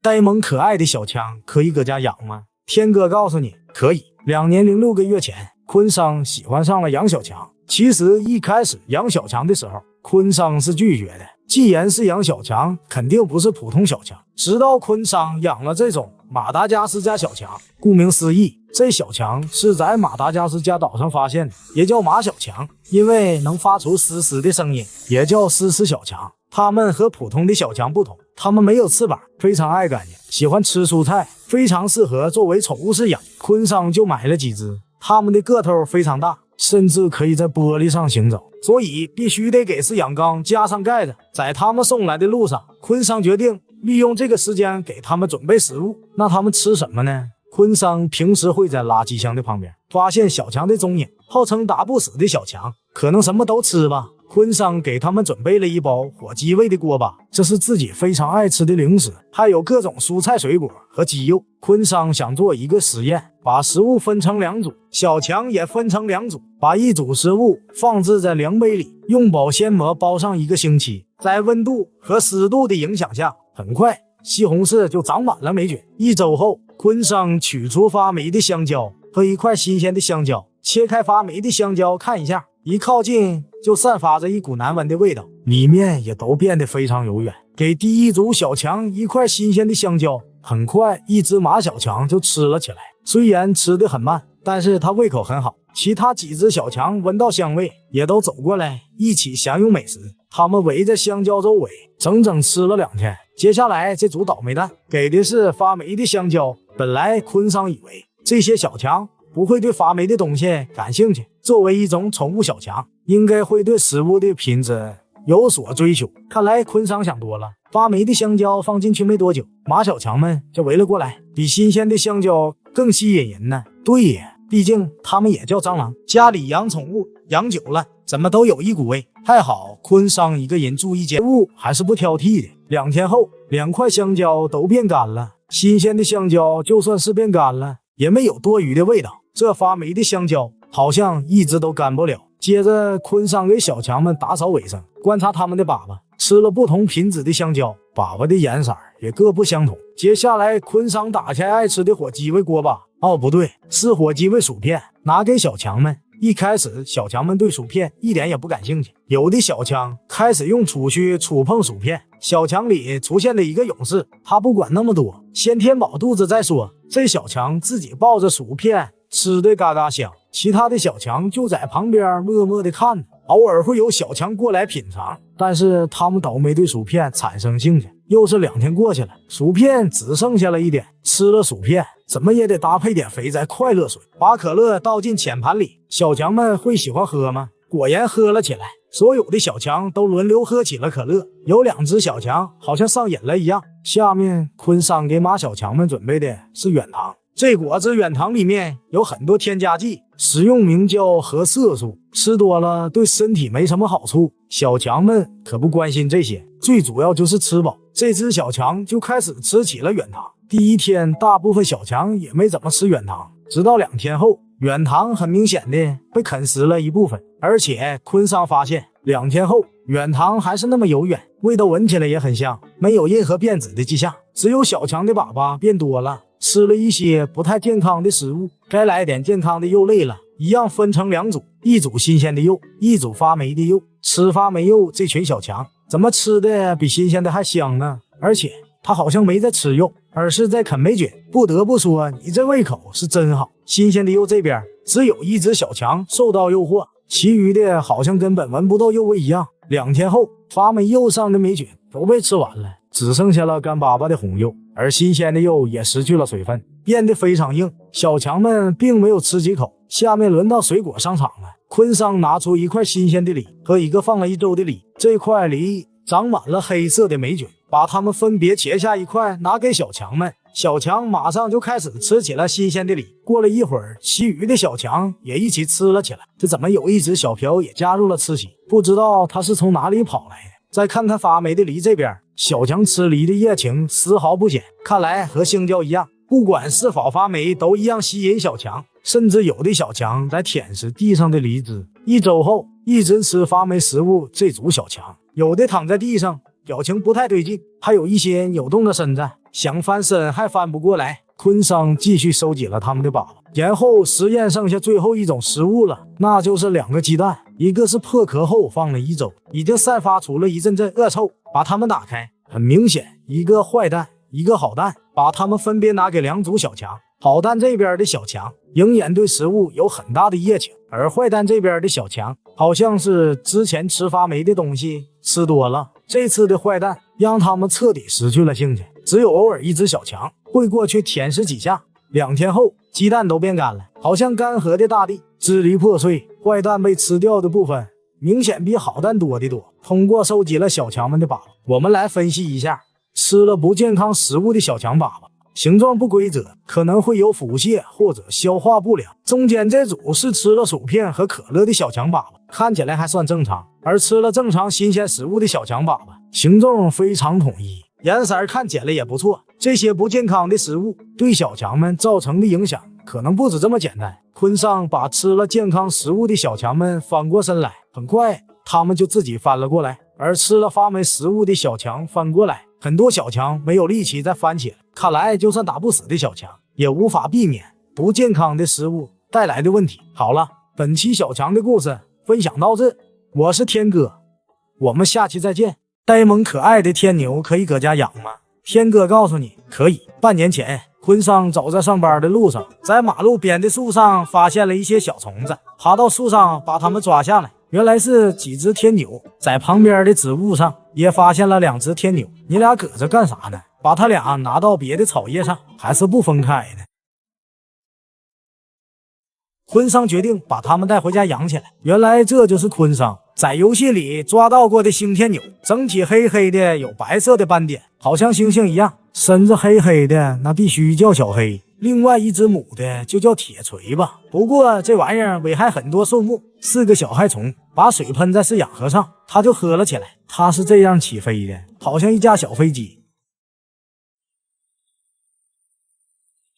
呆萌可爱的小强可以搁家养吗？天哥告诉你，可以。2年0.6个月前，昆桑喜欢上了杨小强。其实一开始养小强的时候，昆桑是拒绝的。既然是养小强，肯定不是普通小强。直到昆桑养了这种马达加斯加小强，顾名思义，这小强是在马达加斯加岛上发现的，也叫马小强，因为能发出嘶嘶的声音，也叫嘶嘶小强。它们和普通的小强不同，它们没有翅膀，非常爱干净，喜欢吃蔬菜，非常适合作为宠物饲养。昆桑就买了几只，它们的个头非常大，甚至可以在玻璃上行走，所以必须得给饲养缸加上盖子。在他们送来的路上，昆桑决定利用这个时间给他们准备食物。那他们吃什么呢？昆桑平时会在垃圾箱的旁边发现小强的踪影，号称打不死的小强可能什么都吃吧。昆桑给他们准备了一包火鸡味的锅巴，这是自己非常爱吃的零食，还有各种蔬菜水果和鸡肉。昆桑想做一个实验，把食物分成2组，小强也分成2组，把一组食物放置在量杯里，用保鲜膜包上1个星期，在温度和湿度的影响下，很快西红柿就长满了霉菌。1周后，昆桑取出发霉的香蕉和一块新鲜的香蕉，切开发霉的香蕉看一下，一靠近就散发着一股难闻的味道，里面也都变得非常柔软。给第1组小强一块新鲜的香蕉，很快一只马小强就吃了起来。虽然吃得很慢，但是他胃口很好。其他几只小强闻到香味，也都走过来一起享用美食。他们围着香蕉周围整整吃了2天。接下来这组倒霉蛋给的是发霉的香蕉。本来昆桑以为这些小强不会对发霉的东西感兴趣，作为一种宠物小强，应该会对食物的品质有所追求。看来昆桑想多了，发霉的香蕉放进去没多久，马小强们就围了过来，比新鲜的香蕉更吸引人呢。对呀，毕竟他们也叫蟑螂，家里养宠物养久了，怎么都有一股味。还好昆桑一个人住一间屋，还是不挑剔的。2天后，2块香蕉都变干了，新鲜的香蕉就算是变干了，也没有多余的味道。这发霉的香蕉好像一直都干不了。接着昆桑给小强们打扫卫生，观察他们的粑粑，吃了不同品质的香蕉，粑粑的颜色也各不相同。接下来昆桑打开爱吃的火鸡味锅巴，不对，是火鸡味薯片，拿给小强们。一开始小强们对薯片一点也不感兴趣，有的小强开始用触须触碰薯片。小强里出现了一个勇士，他不管那么多，先填饱肚子再说。这小强自己抱着薯片吃的嘎嘎香，其他的小强就在旁边默默的看着。偶尔会有小强过来品尝，但是他们都没对薯片产生兴趣。又是2天过去了，薯片只剩下了1点。吃了薯片怎么也得搭配点肥宅快乐水，把可乐倒进浅盘里。小强们会喜欢喝吗？果然喝了起来，所有的小强都轮流喝起了可乐。有2只小强好像上瘾了一样。下面昆桑给马小强们准备的是软糖，这果子软糖里面有很多添加剂，使用明胶和色素，吃多了对身体没什么好处。小强们可不关心这些，最主要就是吃饱。这只小强就开始吃起了软糖。第1天大部分小强也没怎么吃软糖，直到2天后，软糖很明显的被啃食了一部分，而且昆桑发现2天后软糖还是那么柔软，味道闻起来也很香，没有任何变质的迹象。只有小强的粑粑变多了，吃了一些不太健康的食物，该来点健康的肉类了。一样分成2组，一组新鲜的肉，一组发霉的肉。吃发霉肉这群小强怎么吃的比新鲜的还香呢？而且他好像没在吃肉，而是在啃霉菌。不得不说，你这胃口是真好。新鲜的肉这边只有1只小强受到诱惑，其余的好像根本闻不到肉味一样。2天后，发霉肉上的霉菌都被吃完了，只剩下了干巴巴的红肉，而新鲜的肉也失去了水分，变得非常硬。小强们并没有吃几口。下面轮到水果商场了。昆桑拿出一块新鲜的梨和一个放了1周的梨，这块梨长满了黑色的霉菌，把它们分别切下一块拿给小强们。小强马上就开始吃起了新鲜的梨。过了一会儿，其余的小强也一起吃了起来。这怎么有一只小瓢也加入了吃席？不知道它是从哪里跑来的。再看看发霉的梨这边，小强吃梨的热情丝毫不减，看来和香蕉一样，不管是否发霉都一样吸引小强。甚至有的小强在舔食地上的梨枝。1周后，一直吃发霉食物这组小强，有的躺在地上表情不太对劲，还有一些扭动的身子，想翻身还翻不过来。昆桑继续收集了他们的粑粑，然后实验剩下最后一种食物了，那就是2个鸡蛋，一个是破壳后放了1周，已经散发出了一阵阵恶臭。把它们打开，很明显，一个坏蛋，一个好蛋，把它们分别拿给2组小强。好蛋这边的小强仍然对食物有很大的热情，而坏蛋这边的小强好像是之前吃发霉的东西吃多了，这次的坏蛋让他们彻底失去了兴趣，只有偶尔一只小强会过去舔舐几下。2天后，鸡蛋都变干了，好像干涸的大地，支离破碎。坏蛋被吃掉的部分明显比好蛋多得多。通过收集了小强们的粑粑，我们来分析一下吃了不健康食物的小强粑粑。形状不规则，可能会有腹泻或者消化不良。中间这组是吃了薯片和可乐的小强粑粑，看起来还算正常，而吃了正常新鲜食物的小强粑粑形状非常统一，颜色看起来也不错。这些不健康的食物对小强们造成的影响可能不止这么简单。昆桑把吃了健康食物的小强们翻过身来，很快他们就自己翻了过来，而吃了发霉食物的小强翻过来，很多小强没有力气再翻起来。看来就算打不死的小强，也无法避免不健康的食物带来的问题。好了，本期小强的故事分享到这，我是天哥，我们下期再见。呆萌可爱的天牛可以搁家养吗？天哥告诉你，可以。半年前，昆桑走在上班的路上，在马路边的树上发现了一些小虫子，爬到树上把它们抓下来，原来是几只天牛。在旁边的植物上也发现了2只天牛，你俩搁这干啥呢？把它俩拿到别的草叶上，还是不分开呢？昆桑决定把它们带回家养起来。原来这就是昆桑在游戏里抓到过的星天牛，整体黑黑的，有白色的斑点，好像猩猩一样。身子黑黑的，那必须叫小黑。另外一只母的就叫铁锤吧，不过这玩意儿危害很多树木，是个小害虫。把水喷在饲养盒上，它就喝了起来。它是这样起飞的，好像一架小飞机。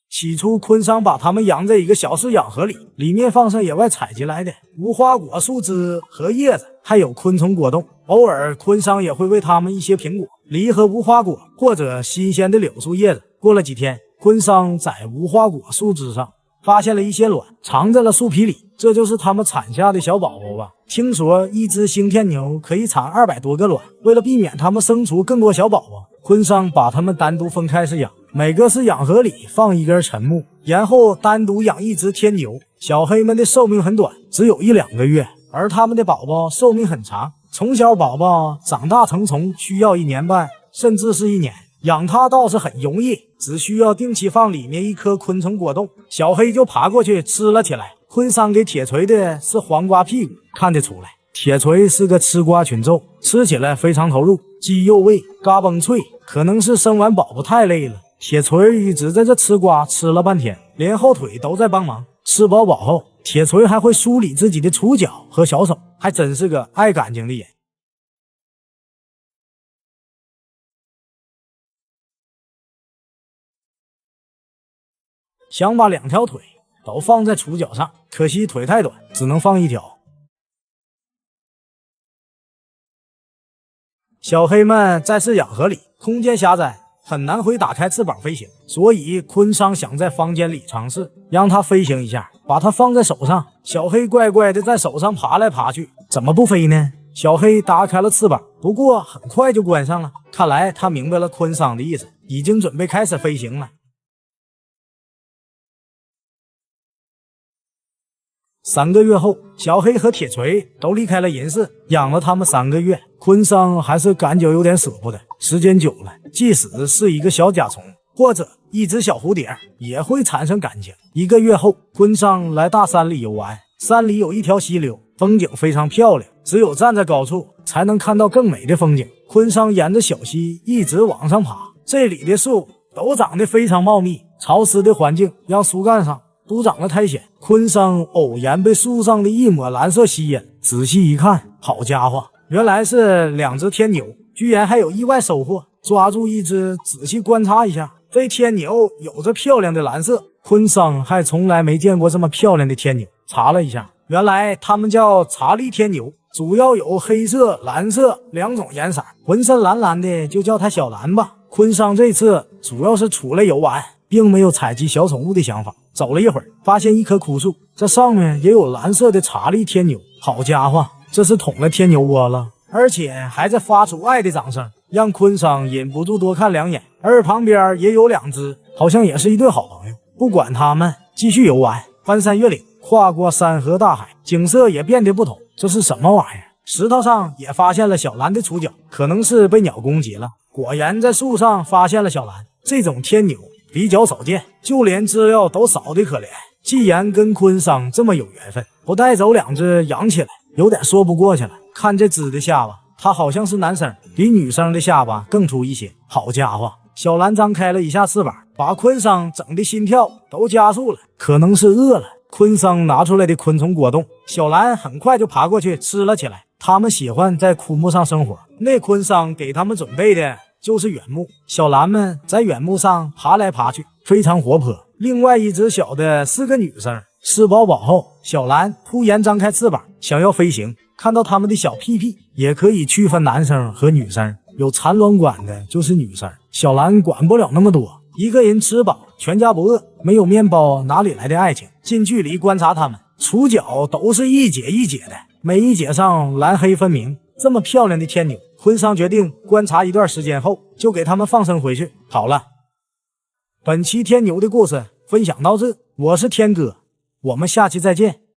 起初昆桑把它们养在一个小饲养盒里，里面放上野外采集来的无花果树枝和叶子，还有昆虫果冻。偶尔昆桑也会喂它们一些苹果、梨和无花果，或者新鲜的柳树叶子。过了几天，昆桑在无花果树枝上发现了一些卵，藏在了树皮里，这就是它们产下的小宝宝吧。听说一只星天牛可以产200多个卵，为了避免它们生出更多小宝宝，昆桑把它们单独分开饲养，每个饲养盒里放一根沉木，然后单独养一只天牛。小黑们的寿命很短，只有1-2个月，而它们的宝宝寿命很长，从小宝宝长大成虫需要1年半，甚至是1年。养它倒是很容易，只需要定期放里面一颗昆虫果冻，小黑就爬过去吃了起来。昆桑给铁锤的是黄瓜屁股，看得出来铁锤是个吃瓜群众，吃起来非常投入，鸡肉味，嘎嘣脆。可能是生完宝宝太累了，铁锤一直在这吃瓜，吃了半天，连后腿都在帮忙。吃饱饱后，铁锤还会梳理自己的触角和小手，还真是个爱干净的人。想把2条腿都放在触角上，可惜腿太短，只能放1条。小黑们在饲养盒里，空间狭窄，很难会打开翅膀飞行，所以昆桑想在房间里尝试让它飞行一下，把它放在手上。小黑乖乖的在手上爬来爬去，怎么不飞呢？小黑打开了翅膀，不过很快就关上了。看来他明白了昆桑的意思，已经准备开始飞行了。3个月后，小黑和铁锤都离开了人世，养了他们3个月，昆桑还是感觉有点舍不得。时间久了，即使是一个小甲虫或者一只小蝴蝶，也会产生感情。1个月后，昆桑来大山里游玩，山里有一条溪流，风景非常漂亮，只有站在高处才能看到更美的风景。昆桑沿着小溪一直往上爬，这里的树都长得非常茂密，潮湿的环境让树干上都长了苔藓。昆桑偶然被树上的一抹蓝色吸引，仔细一看，好家伙，原来是2只天牛，居然还有意外收获。抓住一只，仔细观察一下，这天牛有着漂亮的蓝色，昆桑还从来没见过这么漂亮的天牛。查了一下，原来它们叫查理天牛，主要有黑色、蓝色2种颜色，浑身蓝蓝的就叫它小蓝吧。昆桑这次主要是出来游玩，并没有采集小宠物的想法。走了一会儿，发现一棵枯树，这上面也有蓝色的查理天牛。好家伙，这是捅了天牛窝了，而且还在发出爱的掌声，让昆桑忍不住多看2眼。而旁边也有2只，好像也是一对好朋友。不管他们，继续游玩，翻山越岭，跨过山河大海，景色也变得不同。这是什么玩意儿？石头上也发现了小蓝的触角，可能是被鸟攻击了。果然在树上发现了小蓝，这种天牛比较少见，就连资料都少得可怜。既然跟昆桑这么有缘分，不带走2只养起来，有点说不过去了。看这只的下巴，它好像是男生，比女生的下巴更粗一些。好家伙，小蓝张开了一下翅膀，把昆桑整的心跳都加速了，可能是饿了。昆桑拿出来的昆虫果冻，小蓝很快就爬过去吃了起来。他们喜欢在枯木上生活，那昆桑给他们准备的就是原木，小蓝们在原木上爬来爬去，非常活泼。另外一只小的是个女生，吃饱饱后，小蓝突然张开翅膀想要飞行，看到他们的小屁屁，也可以区分男生和女生，有产卵管的就是女生。小蓝管不了那么多，一个人吃饱，全家不饿，没有面包哪里来的爱情？近距离观察他们，触角都是一节一节的，每一节上蓝黑分明。这么漂亮的天牛，昆桑决定观察一段时间后，就给他们放生回去。好了，本期天牛的故事分享到这，我是天哥，我们下期再见。